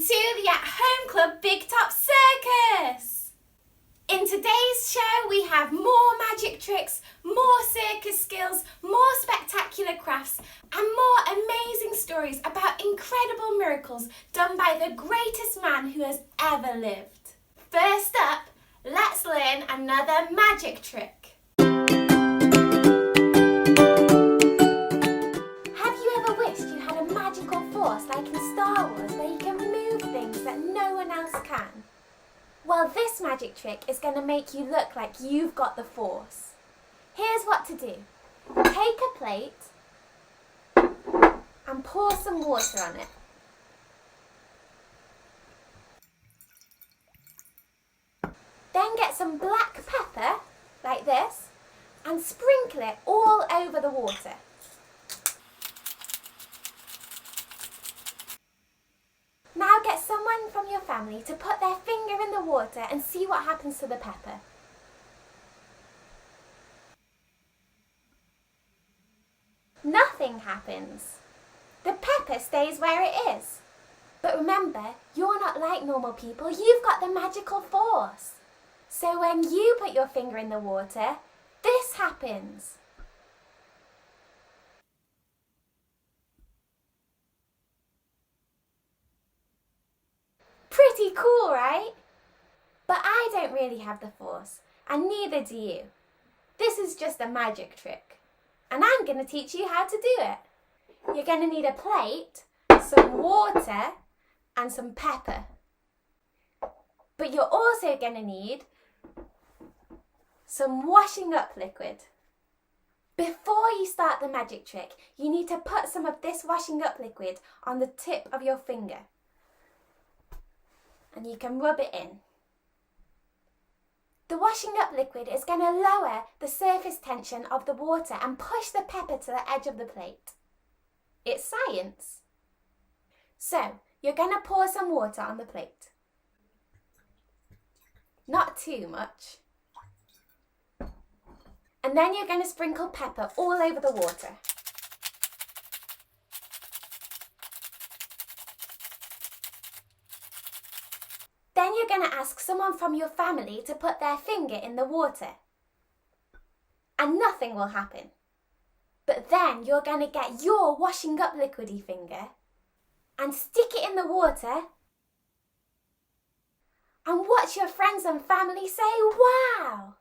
to the At Home Club Big Top Circus! In today's show we have more magic tricks, more circus skills, more spectacular crafts and more amazing stories about incredible miracles done by the greatest man who has ever lived. First up, let's learn another magic trick. Like in Star Wars, where you can move things that no one else can. Well, this magic trick is going to make you look like you've got the Force. Here's what to do. Take a plate and pour some water on it. Then get some black pepper, like this, and sprinkle it all over the water. Now get someone from your family to put their finger in the water and see what happens to the pepper. Nothing happens. The pepper stays where it is. But remember, you're not like normal people, you've got the magical Force. So when you put your finger in the water, this happens. Pretty cool, right? But I don't really have the Force, and neither do you. This is just a magic trick, and I'm going to teach you how to do it. You're going to need a plate, some water, and some pepper. But you're also going to need some washing up liquid. Before you start the magic trick, you need to put some of this washing up liquid on the tip of your finger. And you can rub it in. The washing up liquid is going to lower the surface tension of the water and push the pepper to the edge of the plate. It's science. So, you're going to pour some water on the plate. Not too much. And then you're going to sprinkle pepper all over the water. Then you're going to ask someone from your family to put their finger in the water. And nothing will happen. But then you're going to get your washing up liquidy finger and stick it in the water and watch your friends and family say, wow!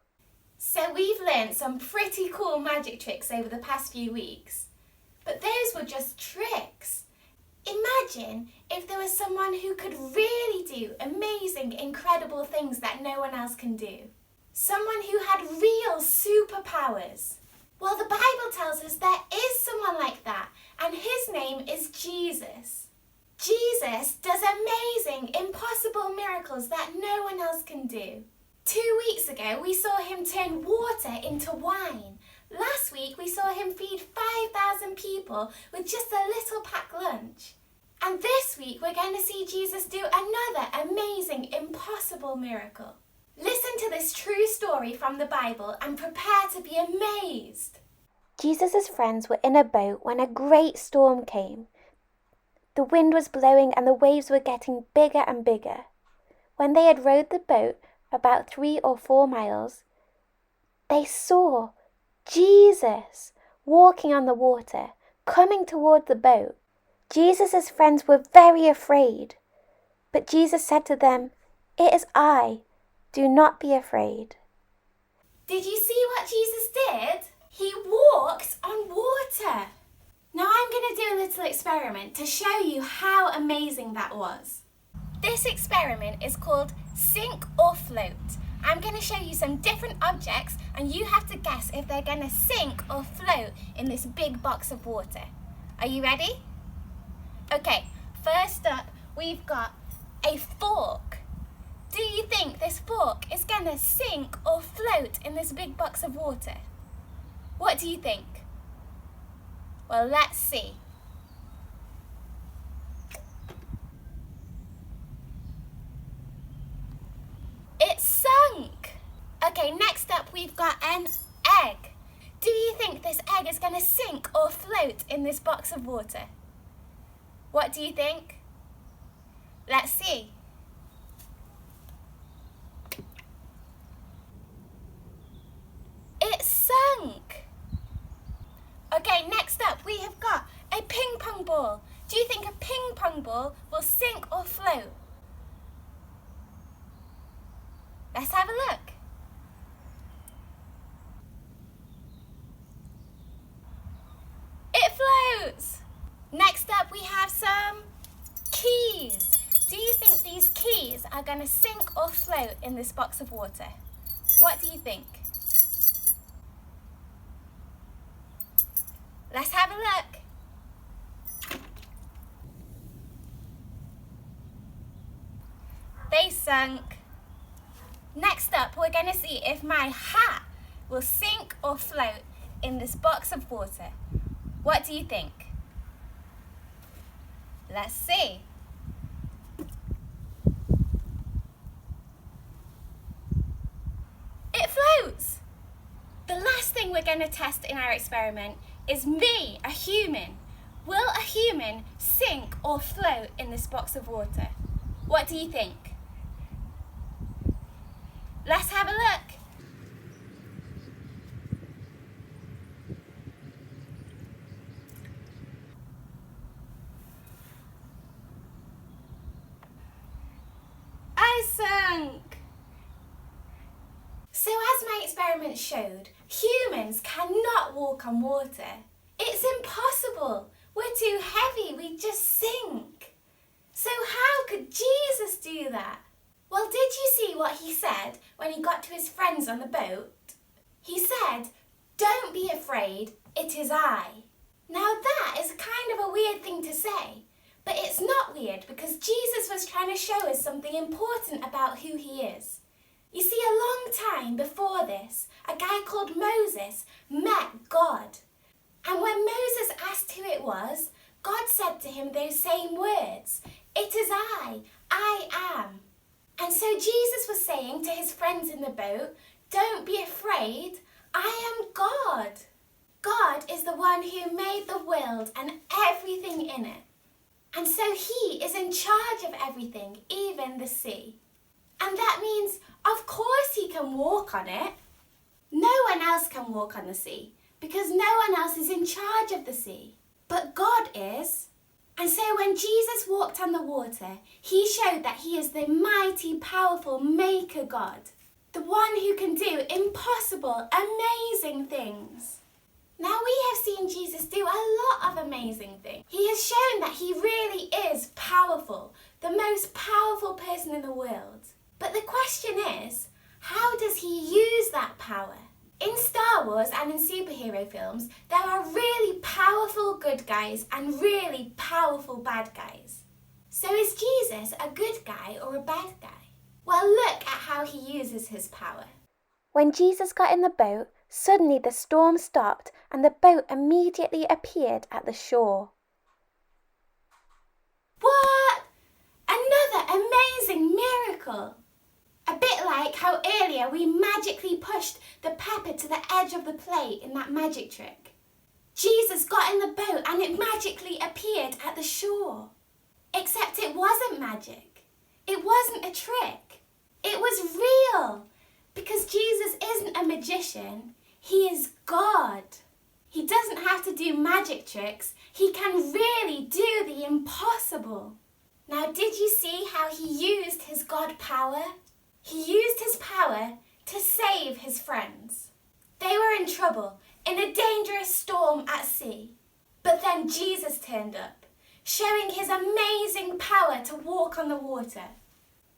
So we've learned some pretty cool magic tricks over the past few weeks. But those were just tricks. Imagine if there was someone who could really do amazing, incredible things that no one else can do. Someone who had real superpowers. Well, the Bible tells us there is someone like that, and his name is Jesus. Jesus does amazing, impossible miracles that no one else can do. 2 weeks ago, we saw him turn water into wine. Last week, we saw him feed 5,000 people with just a little packed lunch. And this week, we're going to see Jesus do another amazing, impossible miracle. Listen to this true story from the Bible and prepare to be amazed. Jesus' friends were in a boat when a great storm came. The wind was blowing and the waves were getting bigger and bigger. When they had rowed the boat about 3 or 4 miles, they saw Jesus walking on the water, coming toward the boat. Jesus' friends were very afraid, but Jesus said to them, "It is I, do not be afraid." Did you see what Jesus did? He walked on water. Now I'm going to do a little experiment to show you how amazing that was. This experiment is called Sink or Float. I'm going to show you some different objects and you have to guess if they're going to sink or float in this big box of water. Are you ready? Okay, first up we've got a fork. Do you think this fork is going to sink or float in this big box of water? What do you think? Well, let's see. It sunk! Okay, next up we've got an egg. Do you think this egg is going to sink or float in this box of water? What do you think? Let's see. It sunk. Okay, next up we have got a ping pong ball. Do you think a ping pong ball will sink or float? Let's have a look. It floats. Next up we have some keys. Do you think these keys are going to sink or float in this box of water? What do you think? Let's have a look. They sunk. Next up, we're going to see if my hat will sink or float in this box of water. What do you think? Let's see. It floats. The last thing we're going to test in our experiment is me, a human. Will a human sink or float in this box of water? What do you think? Let's have a look. I sunk. So as my experiment showed, humans cannot walk on water. It's impossible. We're too heavy, we just sink. So how could Jesus do that? Well, did you see what he said when he got to his friends on the boat? He said, "Don't be afraid, it is I." Now that is kind of a weird thing to say, but it's not weird because Jesus was trying to show us something important about who he is. You see, a long time before this, a guy called Moses met God. And when Moses asked who it was, God said to him those same words, "It is I am." And so Jesus was saying to his friends in the boat, "Don't be afraid, I am God." God is the one who made the world and everything in it. And so he is in charge of everything, even the sea. And that means, of course, he can walk on it. No one else can walk on the sea because no one else is in charge of the sea. But God is. And so when Jesus walked on the water, he showed that he is the mighty, powerful maker God, the one who can do impossible, amazing things. Now we have seen Jesus do a lot of amazing things. He has shown that he really is powerful, the most powerful person in the world. But the question is, how does he use that power? In Star Wars and in superhero films, there are really powerful good guys and really powerful bad guys. So is Jesus a good guy or a bad guy? Well, look at how he uses his power. When Jesus got in the boat, suddenly the storm stopped and the boat immediately appeared at the shore. What? Another amazing miracle! A bit like how earlier we magically pushed the pepper to the edge of the plate in that magic trick. Jesus got in the boat and it magically appeared at the shore. Except it wasn't magic. It wasn't a trick. It was real. Because Jesus isn't a magician, he is God. He doesn't have to do magic tricks. He can really do the impossible. Now, did you see how he used his God power? He used his power to save his friends. They were in trouble, in a dangerous storm at sea. But then Jesus turned up, showing his amazing power to walk on the water.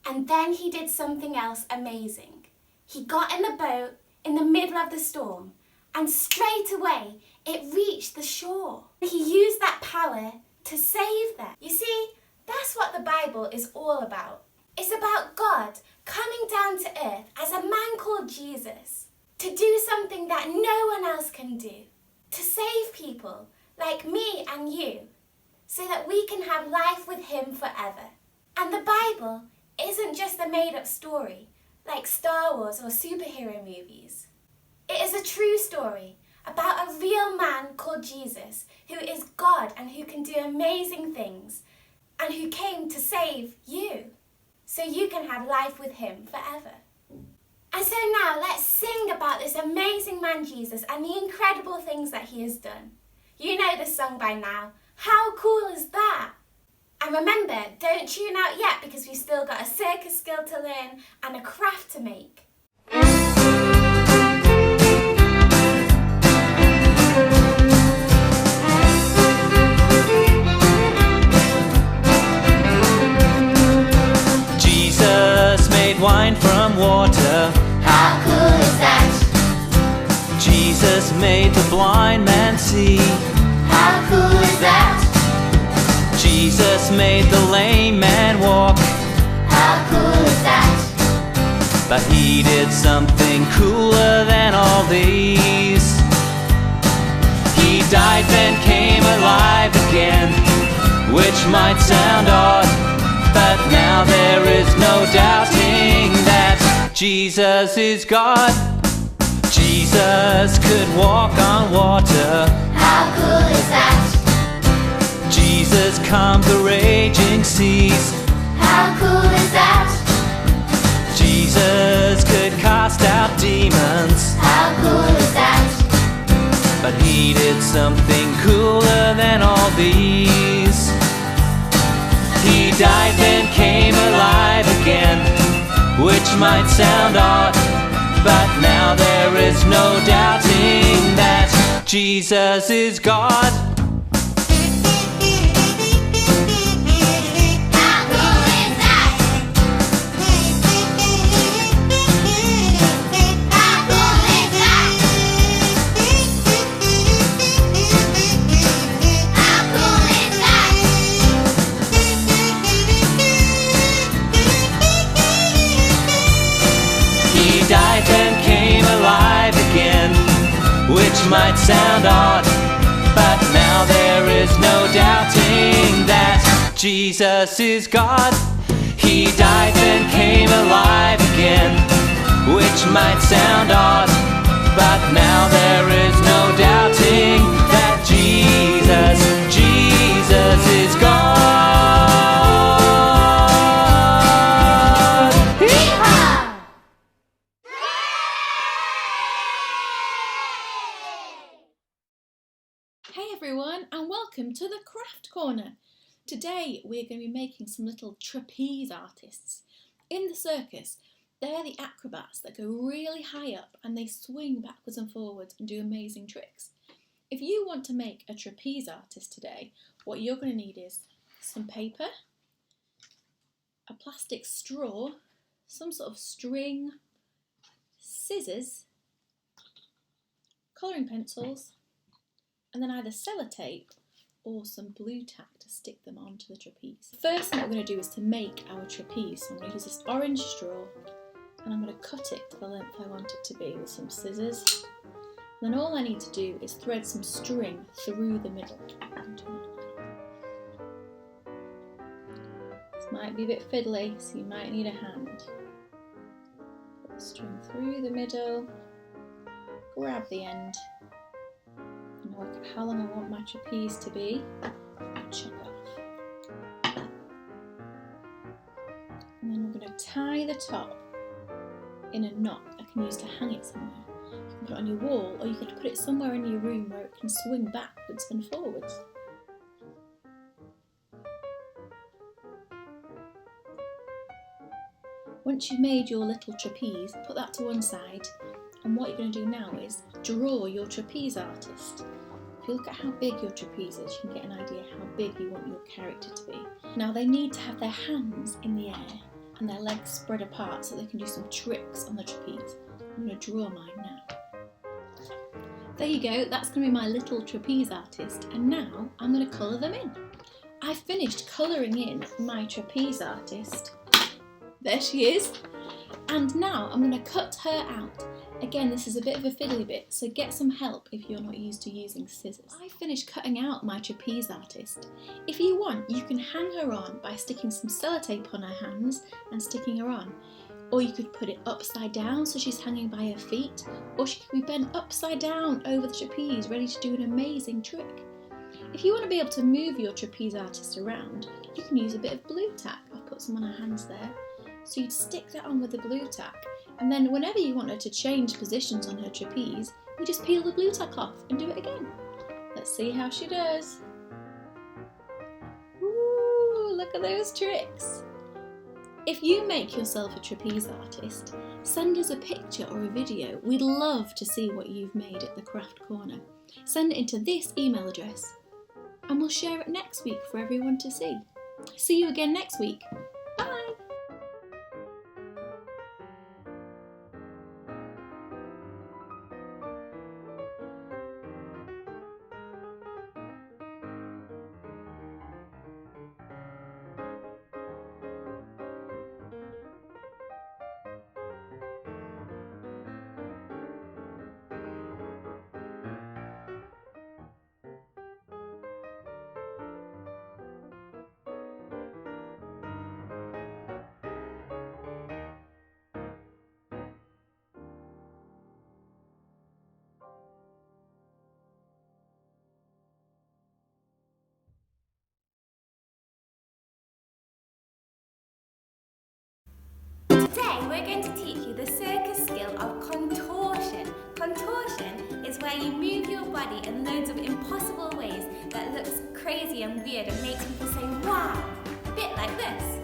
And then he did something else amazing. He got in the boat in the middle of the storm, and straight away it reached the shore. He used that power to save them. You see, that's what the Bible is all about. It's about God coming down to earth as a man called Jesus to do something that no one else can do, to save people like me and you so that we can have life with him forever. And the Bible isn't just a made-up story like Star Wars or superhero movies. It is a true story about a real man called Jesus who is God and who can do amazing things and who came to save you, so you can have life with him forever. And so now let's sing about this amazing man Jesus and the incredible things that he has done. You know this song by now. How cool is that? And remember, don't tune out yet because we've still got a circus skill to learn and a craft to make. Jesus made wine from water. How cool is that? Jesus made the blind man see. How cool is that? Jesus made the lame man walk. How cool is that? But he did something cooler than all these. He died then came alive again, which might sound odd, but now there is no doubting that Jesus is God. Jesus could walk on water. How cool is that? Jesus calmed the raging seas. How cool is that? Jesus could cast out demons. How cool is that? But he did something cooler than all these. He died then came alive again, which might sound odd, but now there is no doubting that Jesus is God. Died and came alive again, which might sound odd, but now there is no doubting that Jesus is God. He died and came alive again, which might sound odd, but now there is no doubting that Jesus is God. Hey everyone, and welcome to the Craft Corner. Today we're going to be making some little trapeze artists. In the circus, they're the acrobats that go really high up and they swing backwards and forwards and do amazing tricks. If you want to make a trapeze artist today, what you're going to need is some paper, a plastic straw, some sort of string, scissors, colouring pencils, and then either sellotape or some blue tack to stick them onto the trapeze. The first thing that we're going to do is to make our trapeze. So I'm going to use this orange straw and I'm going to cut it to the length I want it to be with some scissors. And then all I need to do is thread some string through the middle. This might be a bit fiddly, so you might need a hand. Put the string through the middle, grab the end, and work out how long I want my trapeze to be, and chop it off. And then we're going to tie the top in a knot I can use to hang it somewhere. You can put it on your wall, or you could put it somewhere in your room where it can swing backwards and forwards. Once you've made your little trapeze, put that to one side, and what you're going to do now is draw your trapeze artist. If you look at how big your trapeze is, you can get an idea how big you want your character to be. Now they need to have their hands in the air and their legs spread apart so they can do some tricks on the trapeze. I'm going to draw mine now. There you go, that's going to be my little trapeze artist, and now I'm going to colour them in. I've finished colouring in my trapeze artist. There she is. And now I'm going to cut her out. Again, this is a bit of a fiddly bit, so get some help if you're not used to using scissors. I finished cutting out my trapeze artist. If you want, you can hang her on by sticking some sellotape on her hands and sticking her on. Or you could put it upside down so she's hanging by her feet, or she could be bent upside down over the trapeze, ready to do an amazing trick. If you want to be able to move your trapeze artist around, you can use a bit of glue tack. I've put some on her hands there. So you'd stick that on with the glue tack, and then whenever you want her to change positions on her trapeze, you just peel the glue tack off and do it again. Let's see how she does. Ooh, look at those tricks. If you make yourself a trapeze artist, send us a picture or a video. We'd love to see what you've made at the Craft Corner. Send it into this email address and we'll share it next week for everyone to see. See you again next week. Bye! Today we're going to teach you the circus skill of contortion. Contortion is where you move your body in loads of impossible ways that looks crazy and weird and makes people say wow, a bit like this.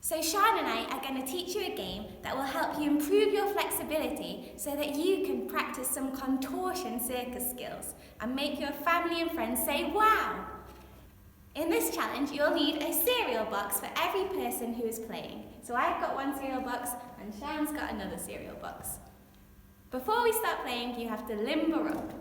So Sean and I are going to teach you a game that will help you improve your flexibility so that you can practice some contortion circus skills and make your family and friends say wow. In this challenge you'll need a cereal box for every person who is playing. So I've got one cereal box and Sean's got another cereal box. Before we start playing you have to limber up.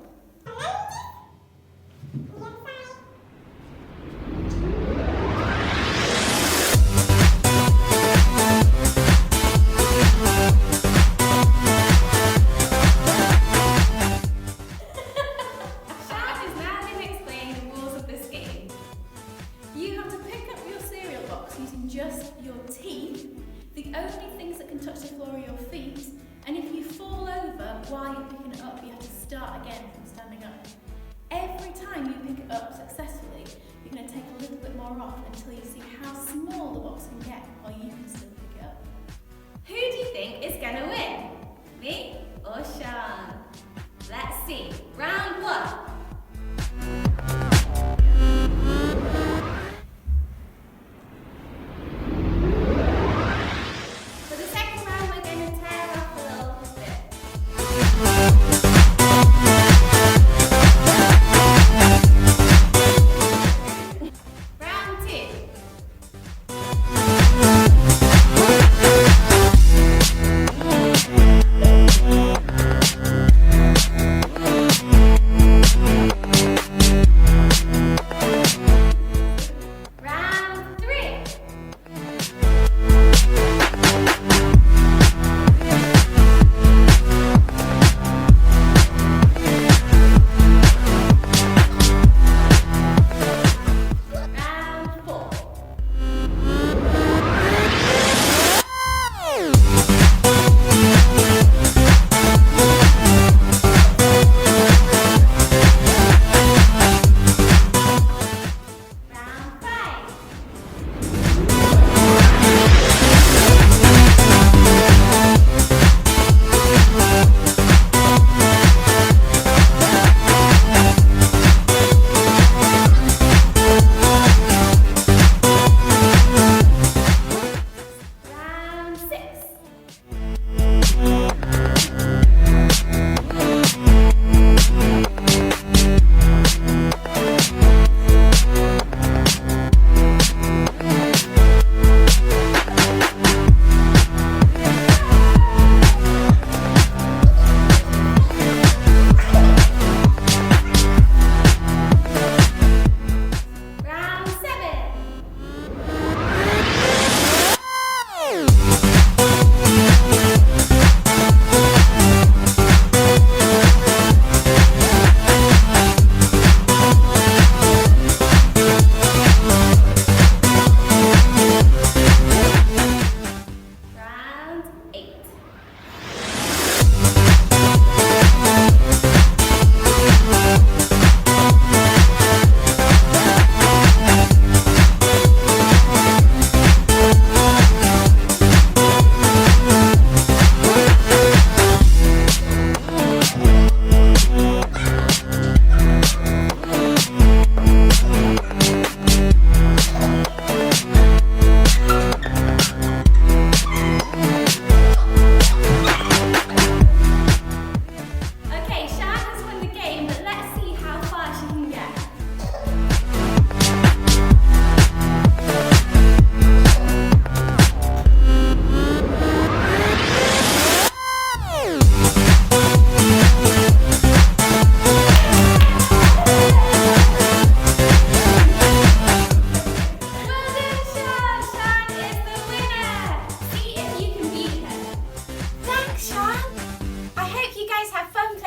Just your teeth. The only things that can touch the floor are your feet, and if you fall over while you're picking it up, you have to start again from standing up. Every time you pick it up successfully, you're going to take a little bit more off until you see how small the box can get while you can still pick it up. Who do you think is going to win? Me or Sean? Let's see. Round one.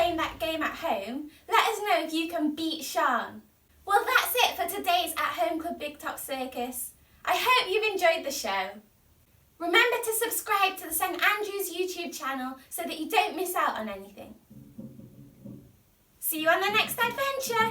playing that game at home. Let us know if you can beat Sean. Well, that's it for today's At Home Club Big Top Circus. I hope you've enjoyed the show. Remember to subscribe to the St Andrews YouTube channel so that you don't miss out on anything. See you on the next adventure!